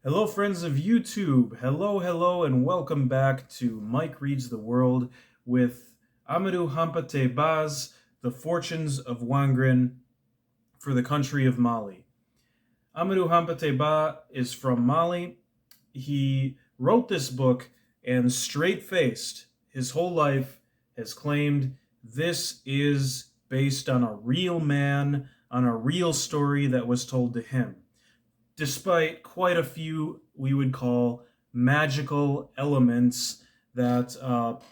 Hello, friends of YouTube. Hello, and welcome back to Mike Reads the World with Amadou Hampaté Baz, The Fortunes of Wangrin for the country of Mali. Amadou Hampaté Ba is from Mali. He wrote this book and straight-faced his whole life has claimed this is based on a real man, on a real story that was told to him, despite quite a few we would call magical elements that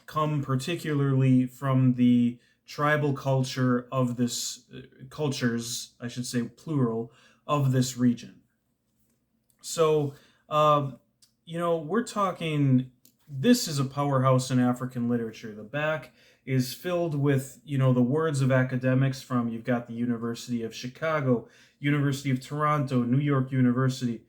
come particularly from the tribal culture of this cultures, I should say plural, of this region. So, uh, we're talking. This is a powerhouse in African literature. The back is filled with, the words of academics from. You've got the University of Chicago, University of Toronto, New York University.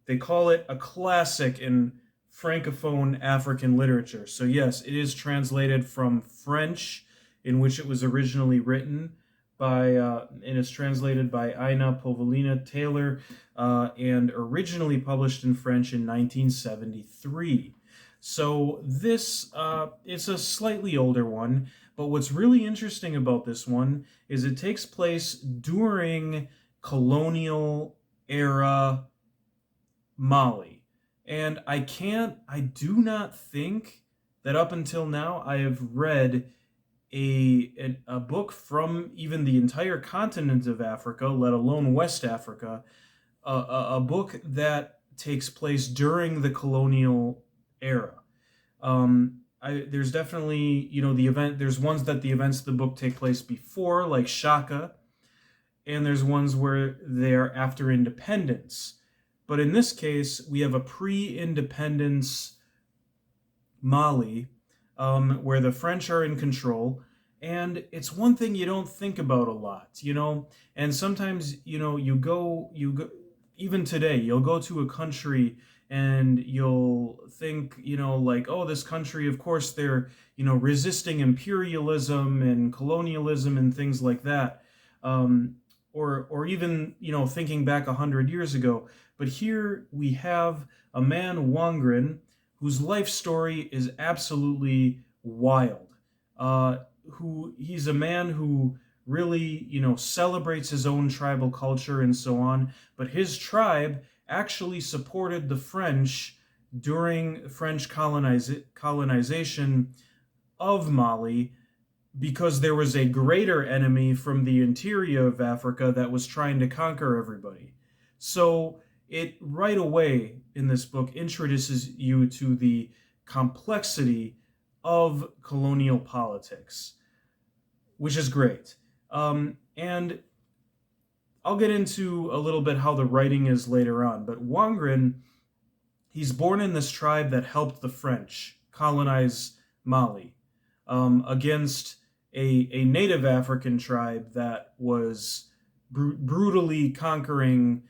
They call it a classic in Francophone African literature. So yes, it is translated from French, in which it was originally written and is translated by Ina Povalina Taylor, and originally published in French in 1973. So this it's a slightly older one, but what's really interesting about this one is it takes place during colonial era Mali. And I do not think that up until now I have read a book from even the entire continent of Africa, let alone West Africa, a book that takes place during the colonial era. There's definitely, there's ones that the events of the book take place before, like Shaka, and there's ones where they're after independence. But in this case, we have a pre-independence Mali, where the French are in control, and it's one thing you don't think about a lot, And sometimes, even today, you'll go to a country and you'll think, like, oh, this country, of course, they're, resisting imperialism and colonialism and things like that. Or even, thinking back 100 years ago. But here we have a man, Wangrin, whose life story is absolutely wild. Who he's a man who really, celebrates his own tribal culture and so on. But his tribe actually supported the French during French colonization of Mali because there was a greater enemy from the interior of Africa that was trying to conquer everybody. So it right away in this book introduces you to the complexity of colonial politics, which is great. And I'll get into a little bit how the writing is later on, but Wangrin, he's born in this tribe that helped the French colonize Mali against a native African tribe that was brutally conquering,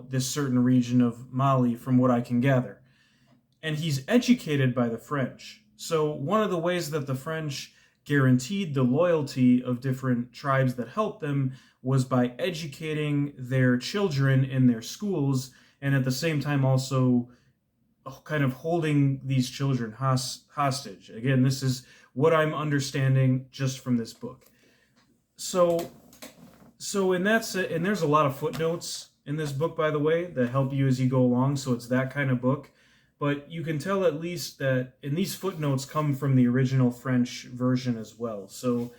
this certain region of Mali, from what I can gather. And he's educated by the French. So one of the ways that the French guaranteed the loyalty of different tribes that helped them was by educating their children in their schools, and at the same time also kind of holding these children hostage. Again, this is what I'm understanding just from this book. So, in that and there's a lot of footnotes in this book, by the way, that help you as you go along. So it's that kind of book. But you can tell at least that, and these footnotes come from the original French version as well. So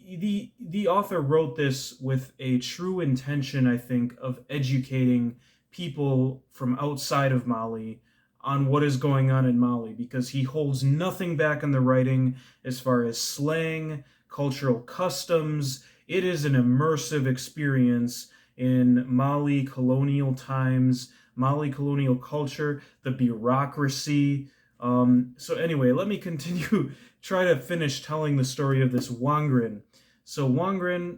the author wrote this with a true intention, I think, of educating people from outside of Mali on what is going on in Mali, because he holds nothing back in the writing as far as slang, cultural customs. It is an immersive experience in Mali colonial times, Mali colonial culture, the bureaucracy. So anyway, let me continue, try to finish telling the story of this Wangrin. So Wangrin,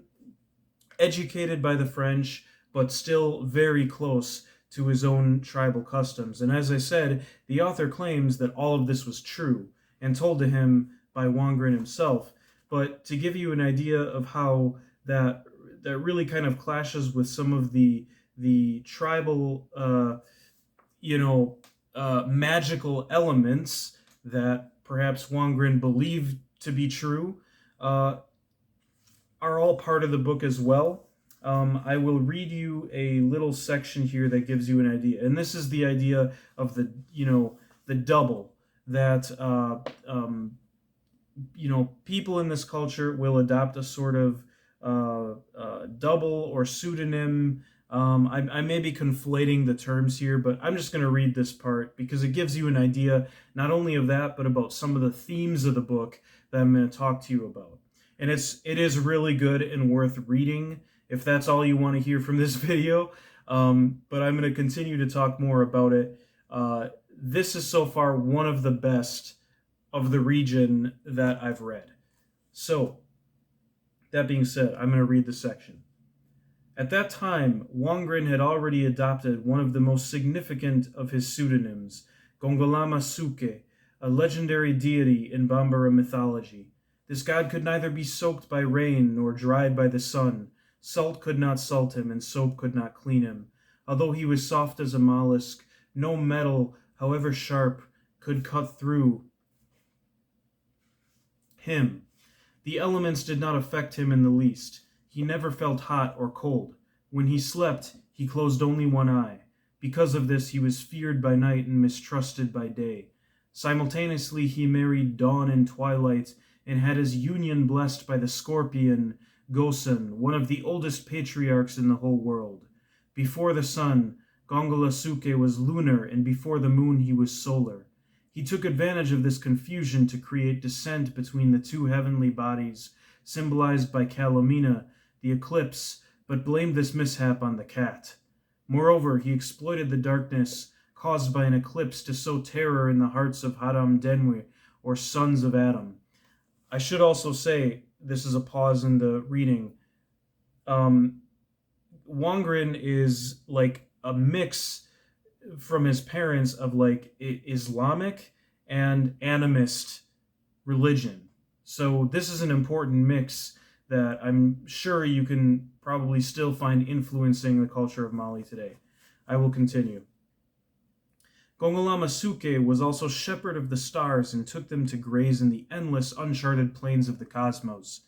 educated by the French, but still very close to his own tribal customs. And as I said, the author claims that all of this was true and told to him by Wangrin himself. But to give you an idea of how that really kind of clashes with some of the tribal you know, magical elements that perhaps Wangrin believed to be true uh, are all part of the book as well. I will read you a little section here that gives you an idea, and this is the idea of the the double that people in this culture will adopt a sort of double or pseudonym. I may be conflating the terms here, but I'm just going to read this part because it gives you an idea not only of that, but about some of the themes of the book that I'm going to talk to you about. And it is really good and worth reading if that's all you want to hear from this video. But I'm going to continue to talk more about it. This is so far one of the best of the region that I've read. So, that being said, I'm going to read the section. At that time, Wangrin had already adopted one of the most significant of his pseudonyms, Gongolama Suke, a legendary deity in Bambara mythology. This god could neither be soaked by rain nor dried by the sun. Salt could not salt him, and soap could not clean him. Although he was soft as a mollusk, no metal, however sharp, could cut through him. The elements did not affect him in the least. He never felt hot or cold. When he slept, he closed only one eye. Because of this, he was feared by night and mistrusted by day. Simultaneously, he married dawn and twilight and had his union blessed by the scorpion, Gosen, one of the oldest patriarchs in the whole world. Before the sun, Gongola Suke was lunar, and before the moon he was solar. He took advantage of this confusion to create dissent between the two heavenly bodies, symbolized by Calomina, the eclipse, but blamed this mishap on the cat. Moreover, he exploited the darkness caused by an eclipse to sow terror in the hearts of Haram Denwe, or sons of Adam. I should also say, this is a pause in the reading, Wangrin is like a mix from his parents of like Islamic and animist religion. So this is an important mix that I'm sure you can probably still find influencing the culture of Mali today. I will continue. Gongolama Suke was also shepherd of the stars and took them to graze in the endless, uncharted plains of the cosmos.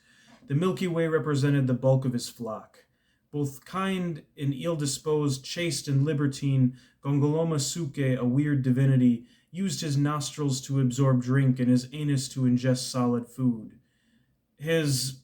The Milky Way represented the bulk of his flock. Both kind and ill-disposed, chaste and libertine, Gongolama Suke, a weird divinity, used his nostrils to absorb drink and his anus to ingest solid food. His,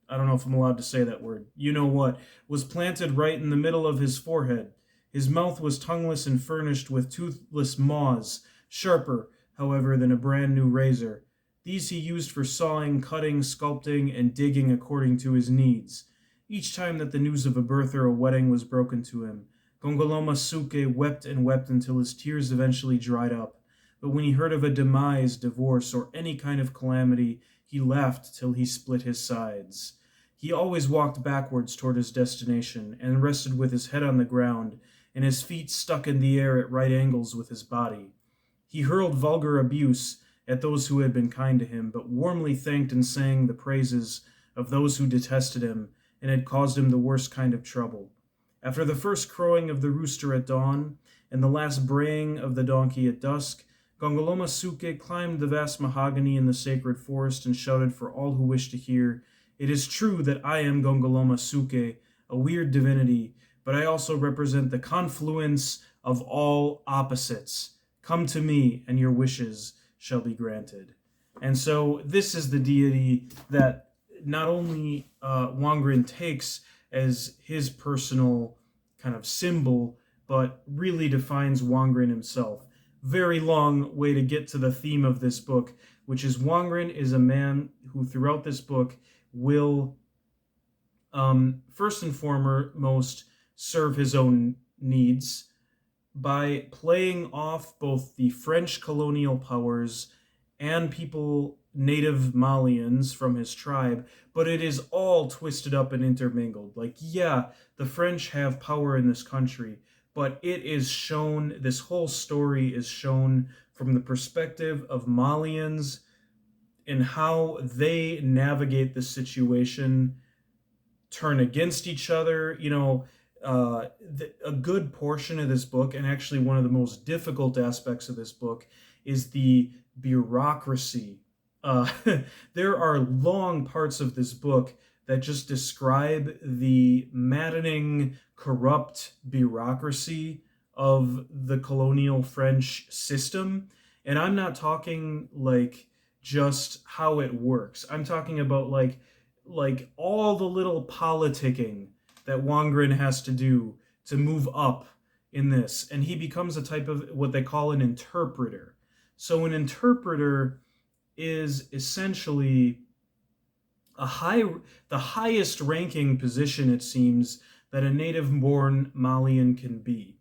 I don't know if I'm allowed to say that word, you know what, was planted right in the middle of his forehead. His mouth was tongueless and furnished with toothless maws, sharper, however, than a brand new razor. These he used for sawing, cutting, sculpting, and digging according to his needs. Each time that the news of a birth or a wedding was broken to him, Gongolama Suke wept and wept until his tears eventually dried up. But when he heard of a demise, divorce, or any kind of calamity, he laughed till he split his sides. He always walked backwards toward his destination, and rested with his head on the ground, and his feet stuck in the air at right angles with his body. He hurled vulgar abuse at those who had been kind to him, but warmly thanked and sang the praises of those who detested him, and had caused him the worst kind of trouble. After the first crowing of the rooster at dawn, and the last braying of the donkey at dusk, Gongolama Suke climbed the vast mahogany in the sacred forest and shouted for all who wished to hear, "It is true that I am Gongolama Suke, a weird divinity, but I also represent the confluence of all opposites. Come to me, and your wishes shall be granted." And so this is the deity that not only Wangrin takes as his personal kind of symbol, but really defines Wangrin himself. Very long way to get to the theme of this book, which is Wangrin is a man who throughout this book will first and foremost serve his own needs by playing off both the French colonial powers and people, native Malians from his tribe, but it is all twisted up and intermingled. Like, yeah, the French have power in this country, but it is shown, this whole story is shown from the perspective of Malians and how they navigate the situation, turn against each other. You know, a good portion of this book, and actually one of the most difficult aspects of this book, is the bureaucracy. Uh, there are long parts of this book that just describe the maddening, corrupt bureaucracy of the colonial French system. And I'm not talking like just how it works. I'm talking about like all the little politicking that Wangrin has to do to move up in this. And he becomes a type of what they call an interpreter. So an interpreter is essentially the highest ranking position, it seems, that a native-born Malian can be.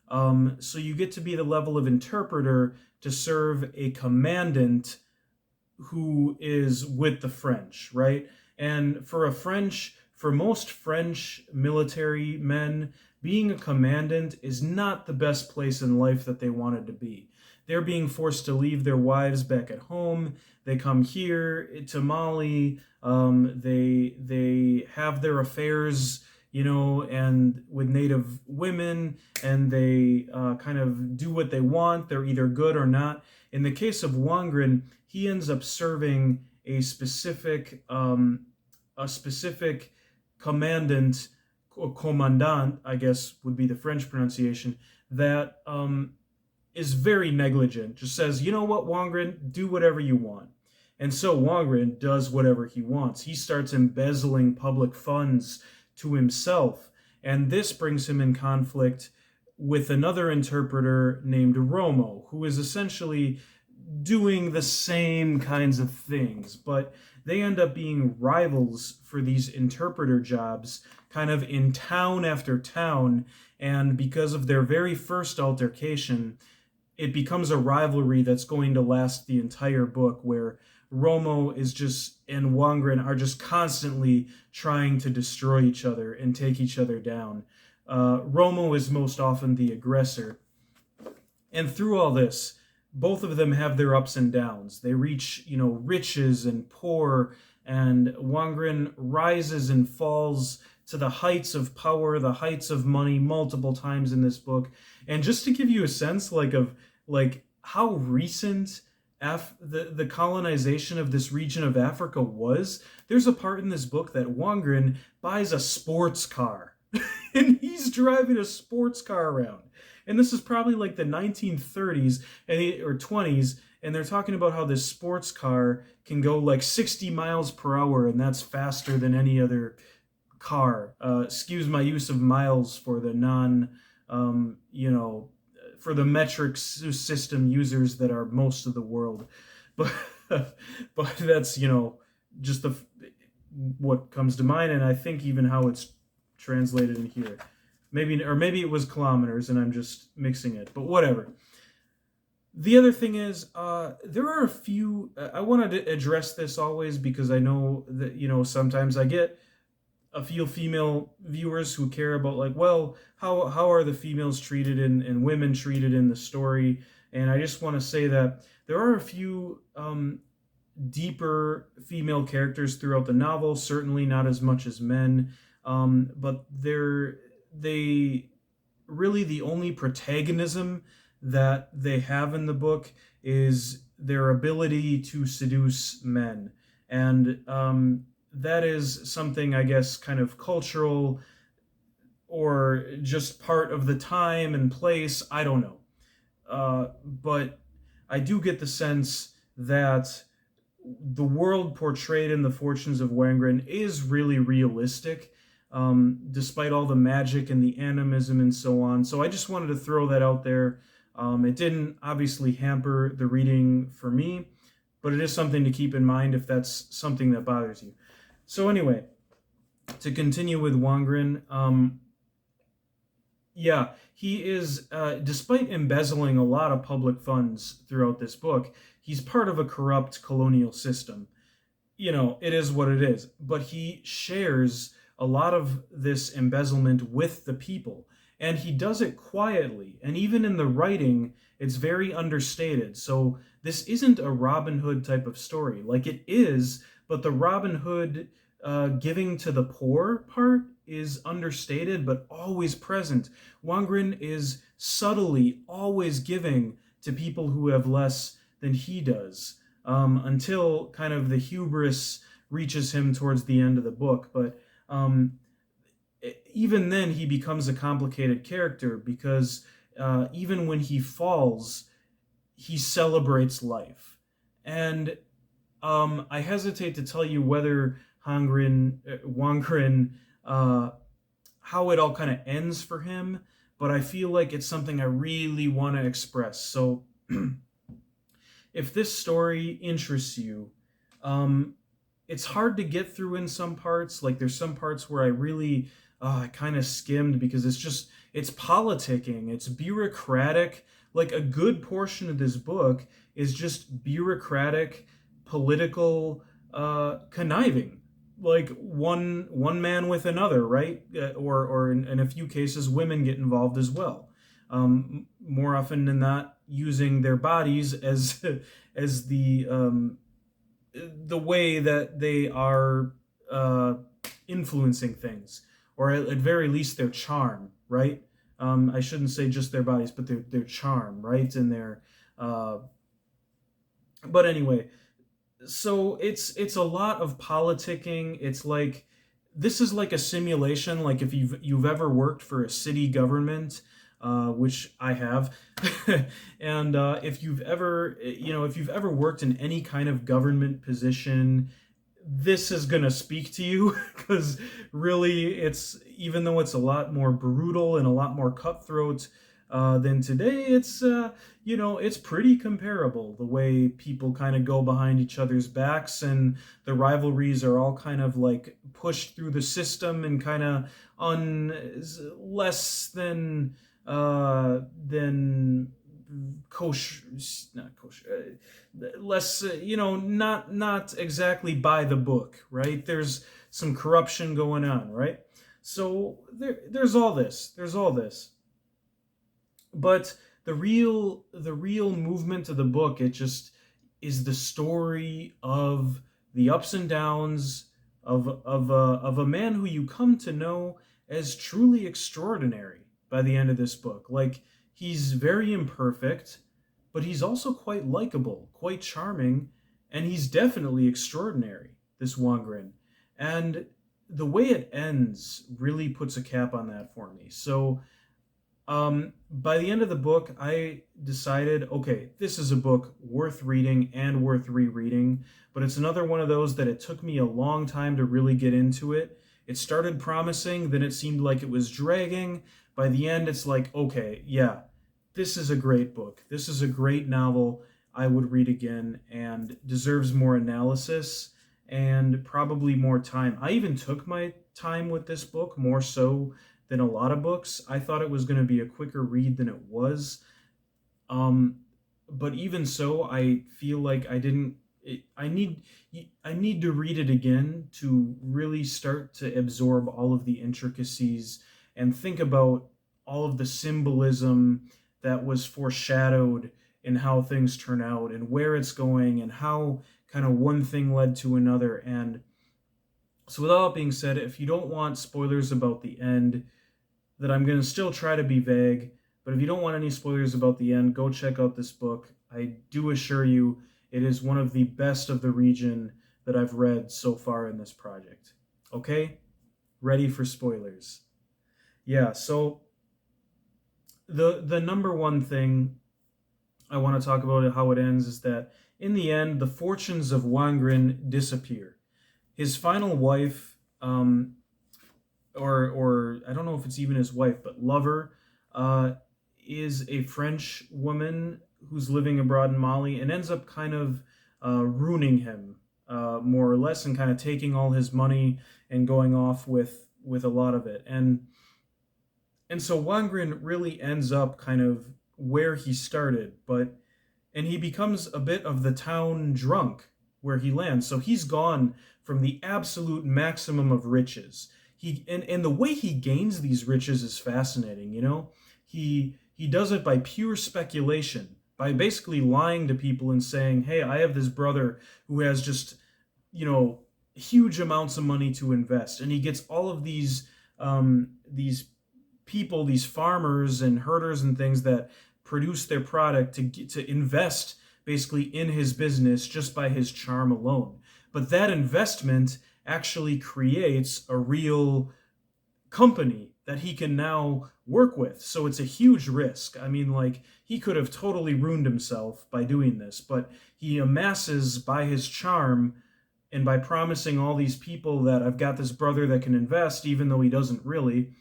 So you get to be the level of interpreter to serve a commandant who is with the French, right? And for most French military men, being a commandant is not the best place in life that they wanted to be. They're being forced to leave their wives back at home. They come here to Mali. They have their affairs, and with native women, and they kind of do what they want. They're either good or not. In the case of Wangrin, he ends up serving a specific commandant, or commandant, I guess would be the French pronunciation, that is very negligent. Just says, you know what, Wangrin, do whatever you want. And so Wangrin does whatever he wants. He starts embezzling public funds to himself. And this brings him in conflict with another interpreter named Romo, who is essentially doing the same kinds of things. But they end up being rivals for these interpreter jobs, kind of in town after town. And because of their very first altercation, it becomes a rivalry that's going to last the entire book, where Romo and Wangrin are just constantly trying to destroy each other and take each other down. Romo is most often the aggressor. And through all this, both of them have their ups and downs. They reach, riches and poor, and Wangrin rises and falls to the heights of power, the heights of money multiple times in this book. And just to give you a sense of how recent the colonization of this region of Africa was, there's a part in this book that Wangrin buys a sports car. And he's driving a sports car around. And this is probably like the 1930s or 20s, and they're talking about how this sports car can go like 60 miles per hour, and that's faster than any other car. Excuse my use of miles for the for the metric system users that are most of the world. But that's, just what comes to mind, and I think even how it's translated in here. Maybe it was kilometers and I'm just mixing it, but whatever. The other thing is, there are a few, I wanted to address this always because I know that, sometimes I get a few female viewers who care about how are the females treated and women treated in the story. And I just want to say that there are a few deeper female characters throughout the novel, certainly not as much as men, but they really, the only protagonism that they have in the book is their ability to seduce men. And that is something, I guess, kind of cultural or just part of the time and place. I don't know. But I do get the sense that the world portrayed in The Fortunes of Wangrin is really realistic, despite all the magic and the animism and so on. So I just wanted to throw that out there. It didn't obviously hamper the reading for me, but it is something to keep in mind if that's something that bothers you. So anyway, to continue with Wangrin, he is, despite embezzling a lot of public funds throughout this book, he's part of a corrupt colonial system. It is what it is. But he shares a lot of this embezzlement with the people. And he does it quietly. And even in the writing, it's very understated. So this isn't a Robin Hood type of story. Like, it is, but the Robin Hood giving to the poor part is understated but always present. Wangrin is subtly always giving to people who have less than he does, until kind of the hubris reaches him towards the end of the book. But even then, he becomes a complicated character because even when he falls, he celebrates life. And I hesitate to tell you whether Wangrin, how it all kind of ends for him, but I feel like it's something I really want to express. So, if this story interests you, it's hard to get through in some parts. Like, there's some parts where I kind of skimmed because it's politicking, it's bureaucratic. Like, a good portion of this book is just bureaucratic, political conniving. Like, one man with another, right? Or in a few cases, women get involved as well. More often than not, using their bodies as as the way that they are influencing things, or at very least their charm, right? I shouldn't say just their bodies, but their charm, right? And their but anyway, so it's a lot of politicking. It's like, this is like a simulation. Like, if you've ever worked for a city government, which I have, and if you've ever worked in any kind of government position, this is gonna speak to you because really, even though it's a lot more brutal and a lot more cutthroat than today, it's pretty comparable. The way people kind of go behind each other's backs, and the rivalries are all kind of like pushed through the system and kind of less than kosher, not kosher, less, not exactly by the book, right? There's some corruption going on, right? So there's all this. But the real movement of the book, it just is the story of the ups and downs of a man who you come to know as truly extraordinary by the end of this book. Like, he's very imperfect, but he's also quite likable, quite charming, and he's definitely extraordinary, this Wangrin. And the way it ends really puts a cap on that for me. So, by the end of the book, I decided, okay, this is a book worth reading and worth rereading, but it's another one of those that it took me a long time to really get into it. It started promising, then it seemed like it was dragging. By the end, it's like, okay, yeah, this is a great book. This is a great novel I would read again, and deserves more analysis and probably more time. I even took my time with this book, more so than a lot of books. I thought it was going to be a quicker read than it was. But even so, I feel like I need to read it again to really start to absorb all of the intricacies and think about all of the symbolism that was foreshadowed in how things turn out and where it's going and how kind of one thing led to another. And so, with all that being said, if you don't want spoilers about the end, that I'm going to still try to be vague, but if you don't want any spoilers about the end, go check out this book. I do assure you, it is one of the best of the region that I've read so far in this project. Okay? Ready for spoilers. Yeah, so the number one thing I want to talk about how it ends is that in the end, the fortunes of Wangrin disappear. His final wife, or I don't know if it's even his wife, but lover, is a French woman who's living abroad in Mali and ends up kind of ruining him, more or less, and kind of taking all his money and going off with a lot of it. And so Wangrin really ends up kind of where he started, and he becomes a bit of the town drunk where he lands. So he's gone from the absolute maximum of riches. And the way he gains these riches is fascinating, He does it by pure speculation, by basically lying to people and saying, hey, I have this brother who has just, huge amounts of money to invest. And he gets all of these these people, these farmers and herders and things that produce their product to invest basically in his business just by his charm alone. But that investment actually creates a real company that he can now work with. So it's a huge risk. I mean, like, he could have totally ruined himself by doing this, but he amasses by his charm and by promising all these people that I've got this brother that can invest, even though he doesn't really,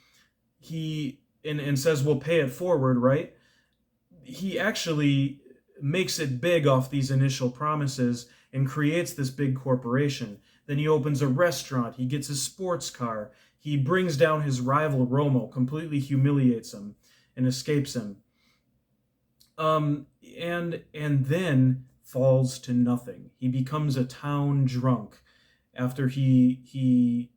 he and says we'll pay it forward, right? He actually makes it big off these initial promises and creates this big corporation. Then he opens a restaurant, he gets a sports car, he brings down his rival Romo, completely humiliates him and escapes him. And then falls to nothing. He becomes a town drunk after he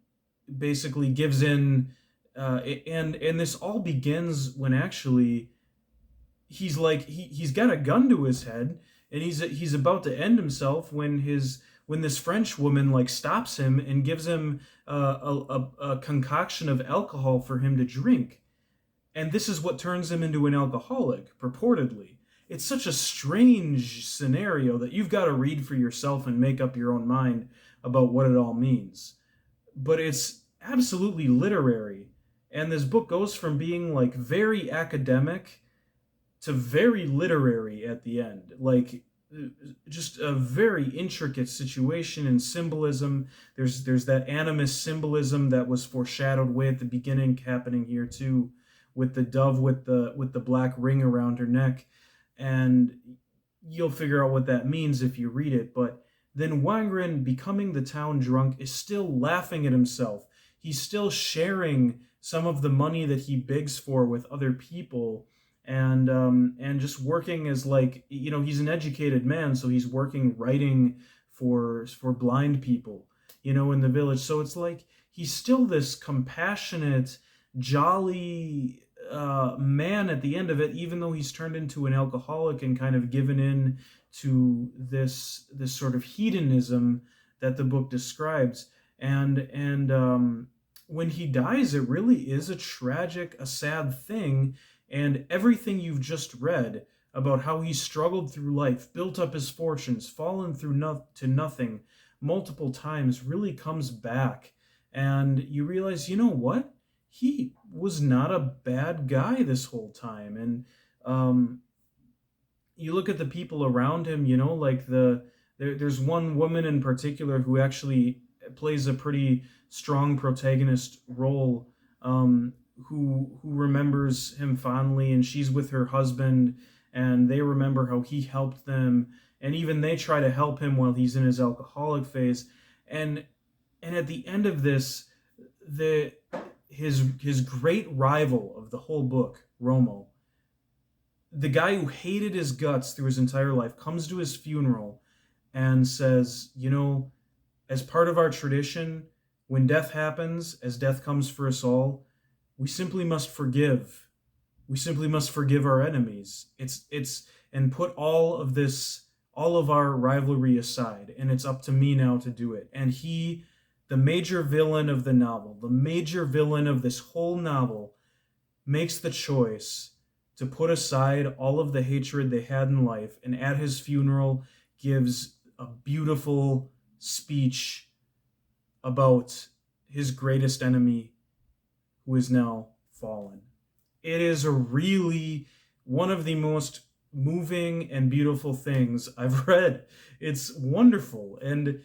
basically gives in, and this all begins when actually he's like he's got a gun to his head and he's about to end himself when this French woman like stops him and gives him a concoction of alcohol for him to drink, and this is what turns him into an alcoholic purportedly. It's such a strange scenario that you've got to read for yourself and make up your own mind about what it all means. But it's absolutely literary, and this book goes from being like very academic to very literary at the end. Like, just a very intricate situation and symbolism. There's that animus symbolism that was foreshadowed way at the beginning happening here too, with the dove with the black ring around her neck, and you'll figure out what that means if you read it. But then Wangrin, becoming the town drunk, is still laughing at himself. He's still sharing some of the money that he begs for with other people, and just working as, like, he's an educated man, so he's working writing for blind people, in the village. So it's like he's still this compassionate, jolly man at the end of it, even though he's turned into an alcoholic and kind of given in to this sort of hedonism that the book describes. And when he dies, it really is a sad thing. And everything you've just read about how he struggled through life, built up his fortunes, fallen through to nothing multiple times, really comes back. And you realize, you know what? He was not a bad guy this whole time. And you look at the people around him, like there's one woman in particular who actually plays a pretty strong protagonist role, who remembers him fondly, and she's with her husband, and they remember how he helped them, and even they try to help him while he's in his alcoholic phase. And at the end of this, his great rival of the whole book, Romo, the guy who hated his guts through his entire life, comes to his funeral and says, as part of our tradition, when death happens, as death comes for us all, we simply must forgive. We simply must forgive our enemies. And put all of our rivalry aside, and it's up to me now to do it. And he, the major villain of the novel, the major villain of this whole novel, makes the choice to put aside all of the hatred they had in life, and at his funeral gives a beautiful speech about his greatest enemy, who is now fallen. It is a really one of the most moving and beautiful things I've read. It's wonderful, and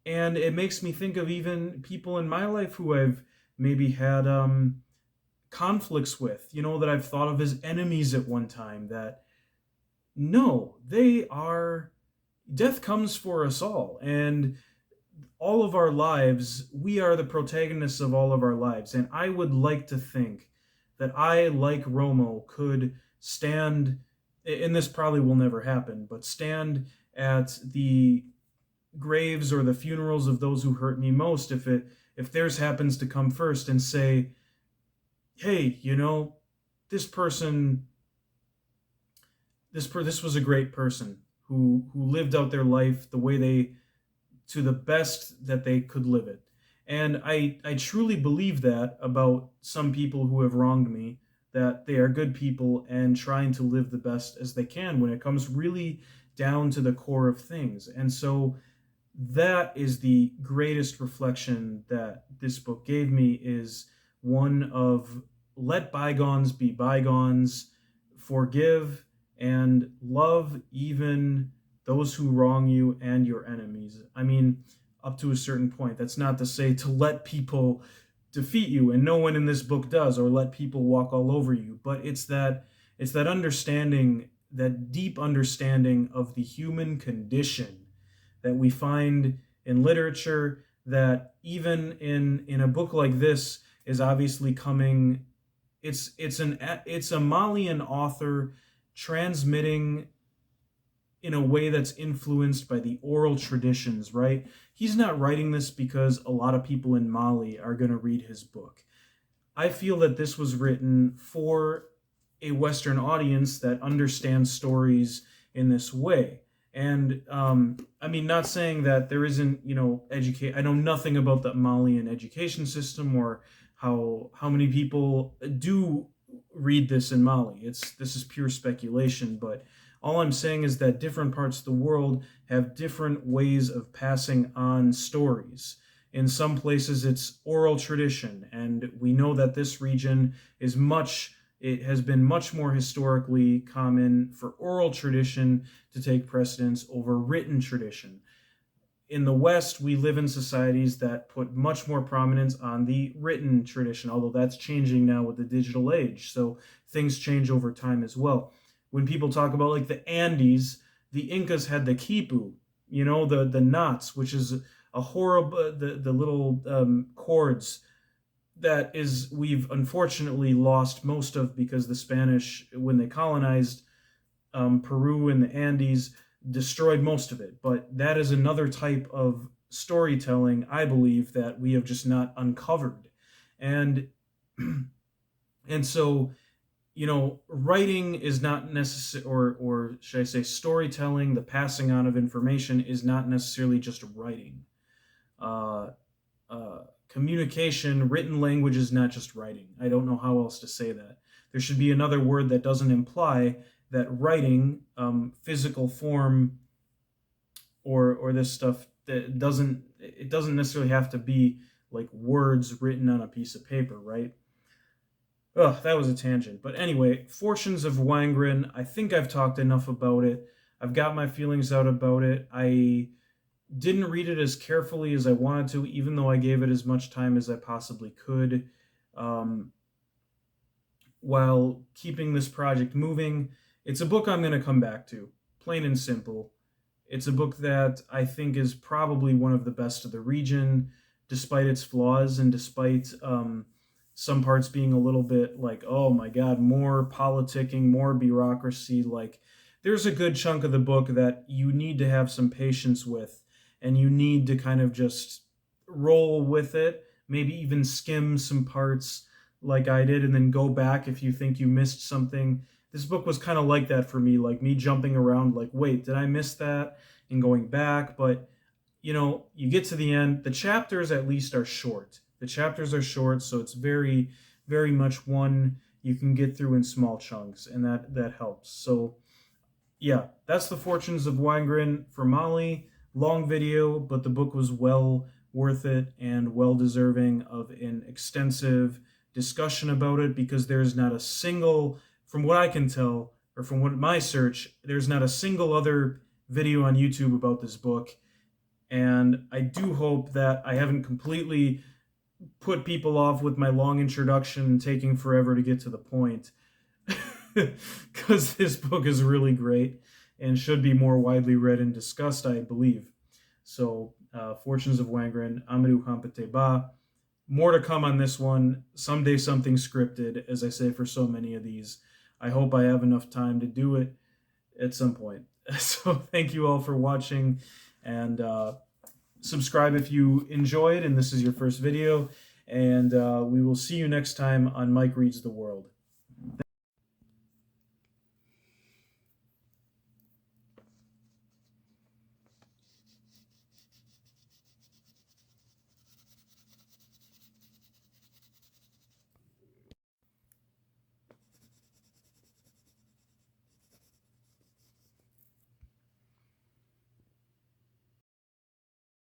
it makes me think of even people in my life who I've maybe had conflicts with, that I've thought of as enemies at one time, that no, death comes for us all, and all of our lives, we are the protagonists of all of our lives. And I would like to think that I, like Romo, could stand, and this probably will never happen, but stand at the graves or the funerals of those who hurt me most, if theirs happens to come first, and say, hey, this person, this was a great person who lived out their life the way to the best that they could live it. And I truly believe that about some people who have wronged me, that they are good people and trying to live the best as they can when it comes really down to the core of things. And so that is the greatest reflection that this book gave me, is one of let bygones be bygones, forgive and love even those who wrong you and your enemies. I mean, up to a certain point. That's not to say to let people defeat you, and no one in this book does, or let people walk all over you, but it's that understanding, that deep understanding of the human condition that we find in literature, that even in a book like this is obviously coming. It's a Malian author transmitting in a way that's influenced by the oral traditions, right? He's not writing this because a lot of people in Mali are going to read his book. I feel that this was written for a Western audience that understands stories in this way. And I mean, not saying that there isn't, educate. I know nothing about the Malian education system, or how many people do read this in Mali. This is pure speculation, but all I'm saying is that different parts of the world have different ways of passing on stories. In some places, it's oral tradition, and we know that this region it has been much more historically common for oral tradition to take precedence over written tradition. In the West, we live in societies that put much more prominence on the written tradition, although that's changing now with the digital age. So things change over time as well. When people talk about like the Andes, the Incas had the quipu, the knots, which is a horrible, the little chords that we've unfortunately lost most of, because the Spanish, when they colonized Peru and the Andes, destroyed most of it. But that is another type of storytelling, I believe, that we have just not uncovered. And and so, writing is not necessary, or should I say storytelling, the passing on of information, is not necessarily just writing. Communication, written language, is not just writing. I don't know how else to say that. There should be another word that doesn't imply that writing, physical form, or this stuff, that it doesn't necessarily have to be like words written on a piece of paper, right? Oh, that was a tangent. But anyway, Fortunes of Wangrin, I think I've talked enough about it. I've got my feelings out about it. I didn't read it as carefully as I wanted to, even though I gave it as much time as I possibly could, while keeping this project moving. It's a book I'm going to come back to, plain and simple. It's a book that I think is probably one of the best of the region, despite its flaws, and despite some parts being a little bit like, oh my God, more politicking, more bureaucracy. Like, there's a good chunk of the book that you need to have some patience with, and you need to kind of just roll with it, maybe even skim some parts like I did, and then go back if you think you missed something. This book was kind of like that for me, like me jumping around, like, wait, did I miss that? And going back. But, you get to the end. The chapters at least are short. So it's very, very much one you can get through in small chunks, and that helps. So, yeah, that's the Fortunes of Wangrin for Mali. Long video, but the book was well worth it and well deserving of an extensive discussion about it, because there's not a single, from what I can tell, or from what my search, there's not a single other video on YouTube about this book. And I do hope that I haven't completely put people off with my long introduction and taking forever to get to the point, because this book is really great and should be more widely read and discussed, I believe. So, Fortunes of Wangrin, Amadou Hampaté Ba. More to come on this one. Someday something scripted, as I say for so many of these. I hope I have enough time to do it at some point. So thank you all for watching, and subscribe if you enjoyed and this is your first video. And we will see you next time on Mike Reads the World.